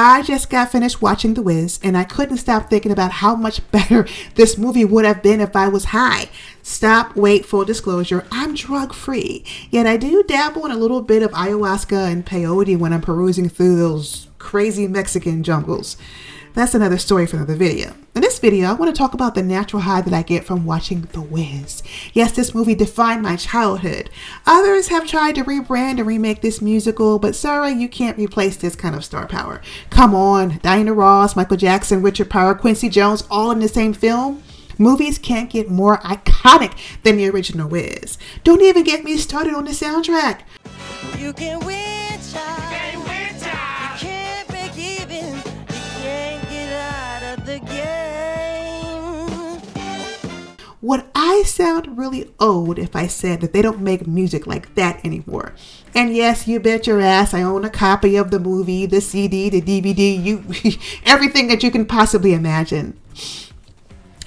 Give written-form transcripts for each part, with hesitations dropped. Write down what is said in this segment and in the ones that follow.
I just got finished watching The Wiz, and I couldn't stop thinking about how much better this movie would have been if I was high. Stop, wait, full disclosure, I'm drug-free, yet I do dabble in a little bit of ayahuasca and peyote when I'm perusing through those crazy Mexican jungles. That's another story for another video. In this video, I want to talk about the natural high that I get from watching The Wiz. Yes, this movie defined my childhood. Others have tried to rebrand and remake this musical, but sorry, you can't replace this kind of star power. Come on, Diane Ross, Michael Jackson, Pryer, Quincy Jones, all in the same film? Movies can't get more iconic than the original Wiz. Don't even get me started on the soundtrack. You can win, child. Would I sound really old if I said that they don't make music like that anymore? And yes, you bet your ass I own a copy of the movie, the CD, the DVD, everything that you can possibly imagine.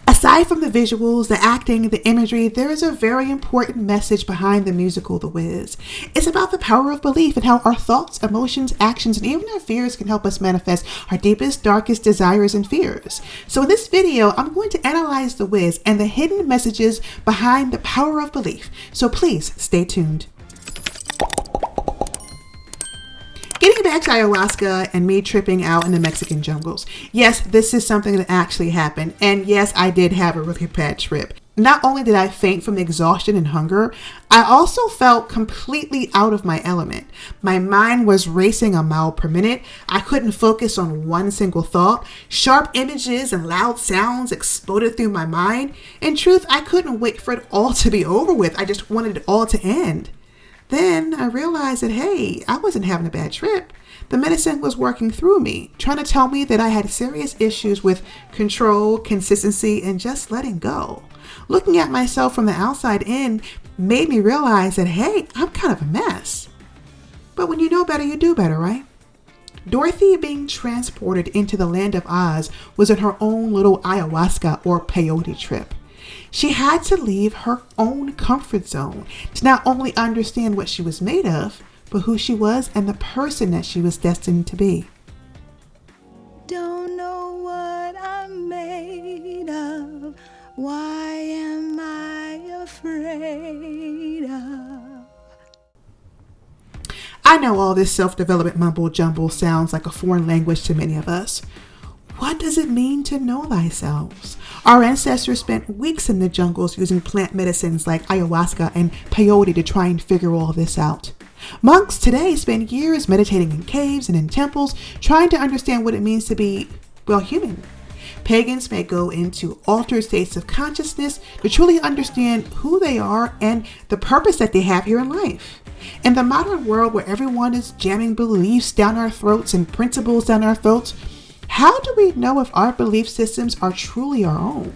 Aside from the visuals, the acting, the imagery, there is a very important message behind the musical The Wiz. It's about the power of belief and how our thoughts, emotions, actions, and even our fears can help us manifest our deepest, darkest desires and fears. So in this video, I'm going to analyze The Wiz and the hidden messages behind the power of belief. So please stay tuned. Getting back to ayahuasca and me tripping out in the Mexican jungles. Yes, this is something that actually happened. And yes, I did have a really bad trip. Not only did I faint from exhaustion and hunger, I also felt completely out of my element. My mind was racing a mile per minute. I couldn't focus on one single thought. Sharp images and loud sounds exploded through my mind. In truth, I couldn't wait for it all to be over with. I just wanted it all to end. Then I realized that, hey, I wasn't having a bad trip. The medicine was working through me, trying to tell me that I had serious issues with control, consistency, and just letting go. Looking at myself from the outside in made me realize that, hey, I'm kind of a mess. But when you know better, you do better, right? Dorothy being transported into the land of Oz was in her own little ayahuasca or peyote trip. She had to leave her own comfort zone to not only understand what she was made of, but who she was and the person that she was destined to be. Don't know what I'm made of. Why am I afraid of? I know all this self-development mumble jumble sounds like a foreign language to many of us. What does it mean to know thyself? Our ancestors spent weeks in the jungles using plant medicines like ayahuasca and peyote to try and figure all this out. Monks today spend years meditating in caves and in temples, trying to understand what it means to be, well, human. Pagans may go into altered states of consciousness to truly understand who they are and the purpose that they have here in life. In the modern world where everyone is jamming beliefs down our throats and principles down our throats, how do we know if our belief systems are truly our own?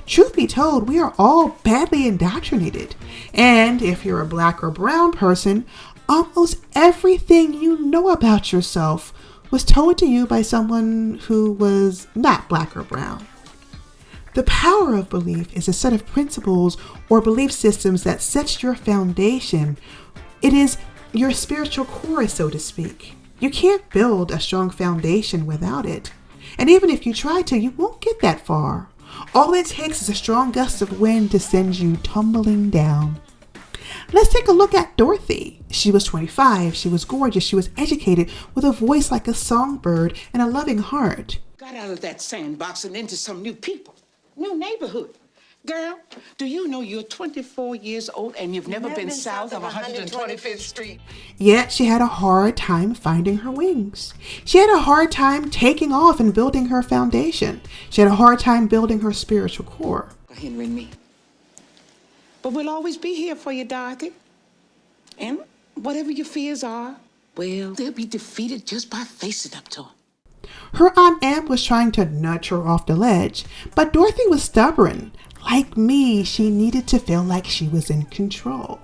Truth be told, we are all badly indoctrinated. And if you're a black or brown person, almost everything you know about yourself was told to you by someone who was not black or brown. The power of belief is a set of principles or belief systems that sets your foundation. It is your spiritual core, so to speak. You can't build a strong foundation without it. And even if you try to, you won't get that far. All it takes is a strong gust of wind to send you tumbling down. Let's take a look at Dorothy. She was 25. She was gorgeous. She was educated with a voice like a songbird and a loving heart. Got out of that sandbox and into some new people, new neighborhood. Girl, do you know you're 24 years old and you've never been south of 125th Street? Yet she had a hard time finding her wings. She had a hard time taking off and building her foundation. She had a hard time building her spiritual core. Henry and me. But we'll always be here for you, Dorothy. And whatever your fears are, well, they'll be defeated just by facing up to them. Her Aunt Em was trying to nudge her off the ledge, but Dorothy was stubborn. Like me, she needed to feel like she was in control.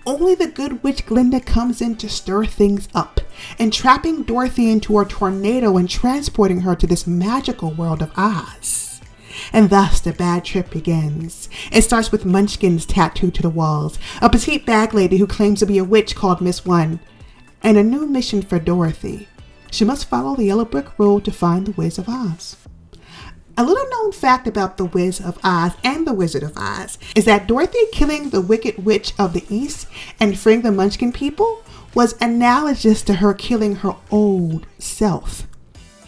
Only the good witch Glinda comes in to stir things up, entrapping Dorothy into a tornado and transporting her to this magical world of Oz. And thus the bad trip begins. It starts with munchkins tattooed to the walls, a petite bag lady who claims to be a witch called Miss One, and a new mission for Dorothy. She must follow the yellow brick road to find the Wiz of Oz. A little known fact about the Wiz of Oz and the Wizard of Oz is that Dorothy killing the Wicked Witch of the East and freeing the Munchkin people was analogous to her killing her old self.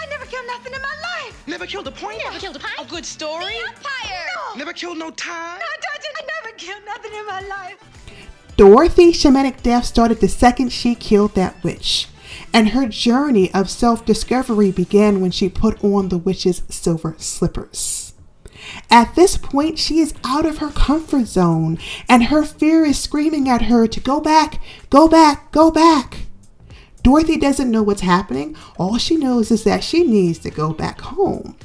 I never killed nothing in my life. Never killed a point? Never killed a pie. A good story? The Empire. No. Never killed no time? No, I never killed nothing in my life. Dorothy's shamanic death started the second she killed that witch, and her journey of self-discovery began when she put on the witch's silver slippers. At this point, she is out of her comfort zone, and her fear is screaming at her to go back, go back, go back. Dorothy doesn't know what's happening. All she knows is that she needs to go back home.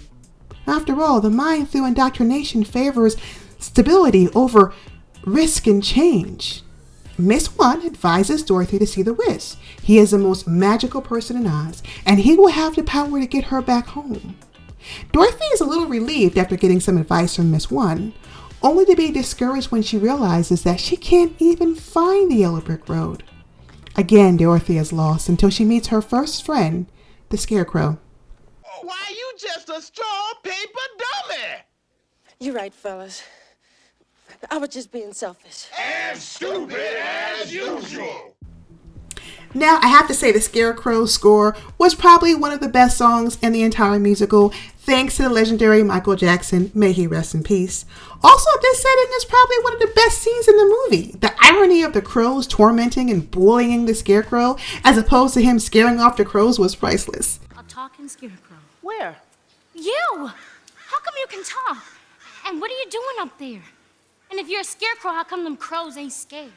After all, the mind through indoctrination favors stability over risk and change. Miss One advises Dorothy to see the Wiz. He is the most magical person in Oz, and he will have the power to get her back home. Dorothy is a little relieved after getting some advice from Miss One, only to be discouraged when she realizes that she can't even find the yellow brick road. Again, Dorothy is lost until she meets her first friend, the Scarecrow. Why, you just a straw paper dummy! You're right, fellas. I was just being selfish. As stupid as usual! Now, I have to say the Scarecrow score was probably one of the best songs in the entire musical, thanks to the legendary Michael Jackson, may he rest in peace. Also, this setting is probably one of the best scenes in the movie. The irony of the crows tormenting and bullying the Scarecrow, as opposed to him scaring off the crows, was priceless. A talking scarecrow. Where? You! How come you can talk? And what are you doing up there? And if you're a scarecrow, how come them crows ain't scared?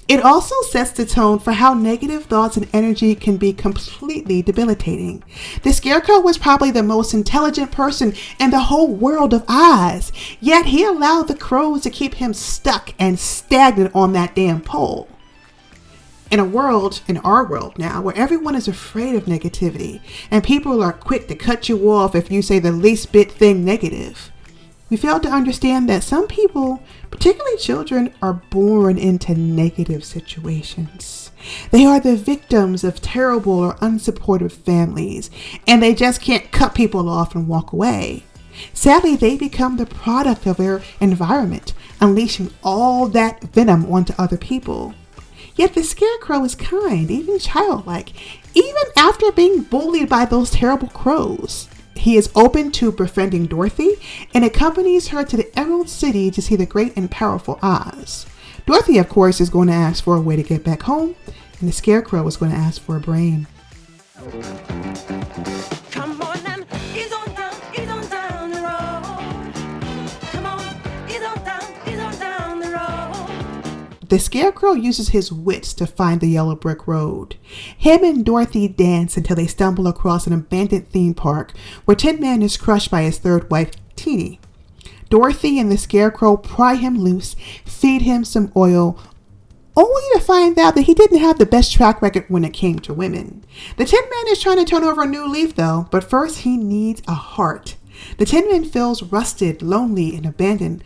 It also sets the tone for how negative thoughts and energy can be completely debilitating. The Scarecrow was probably the most intelligent person in the whole world of Oz, yet he allowed the crows to keep him stuck and stagnant on that damn pole. In our world now, where everyone is afraid of negativity and people are quick to cut you off if you say the least bit thing negative, we fail to understand that some people, particularly children, are born into negative situations. They are the victims of terrible or unsupportive families, and they just can't cut people off and walk away. Sadly, they become the product of their environment, unleashing all that venom onto other people. Yet the Scarecrow is kind, even childlike, even after being bullied by those terrible crows. He is open to befriending Dorothy and accompanies her to the Emerald City to see the great and powerful Oz. Dorothy, of course, is going to ask for a way to get back home, and the Scarecrow is going to ask for a brain. Come on and ease on down the road. Come on, ease on down the road. The Scarecrow uses his wits to find the yellow brick road. Him and Dorothy dance until they stumble across an abandoned theme park where Tin Man is crushed by his third wife, Teeny. Dorothy and the Scarecrow pry him loose, feed him some oil, only to find out that he didn't have the best track record when it came to women. The Tin Man is trying to turn over a new leaf though, but first he needs a heart. The Tin Man feels rusted, lonely, and abandoned,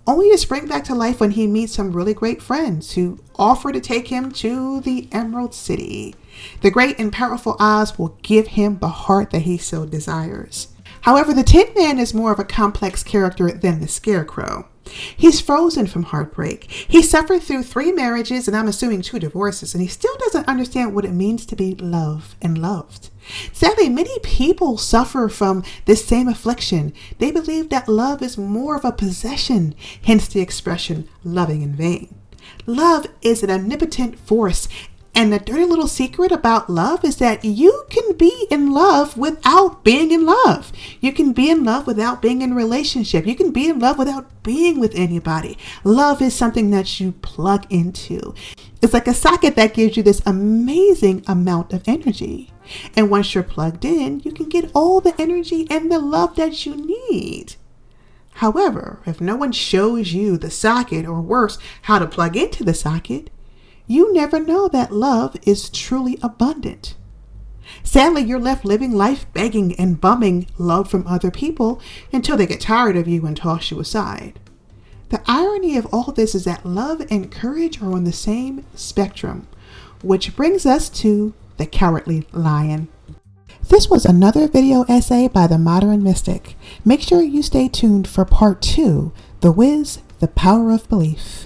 only to spring back to life when he meets some really great friends who offer to take him to the Emerald City. The great and powerful Oz will give him the heart that he so desires. However, the Tin Man is more of a complex character than the Scarecrow. He's frozen from heartbreak. He suffered through 3 marriages and I'm assuming 2 divorces, and he still doesn't understand what it means to be loved and loved. Sadly, many people suffer from this same affliction. They believe that love is more of a possession, hence the expression loving in vain. Love is an omnipotent force, and the dirty little secret about love is that you can be in love without being in love. You can be in love without being in a relationship. You can be in love without being with anybody. Love is something that you plug into. It's like a socket that gives you this amazing amount of energy. And once you're plugged in, you can get all the energy and the love that you need. However, if no one shows you the socket, or worse, how to plug into the socket, you never know that love is truly abundant. Sadly, you're left living life begging and bumming love from other people until they get tired of you and toss you aside. The irony of all this is that love and courage are on the same spectrum, which brings us to the Cowardly Lion. This was another video essay by the Modern Mystic. Make sure you stay tuned for part 2, The Wiz, The Power of Belief.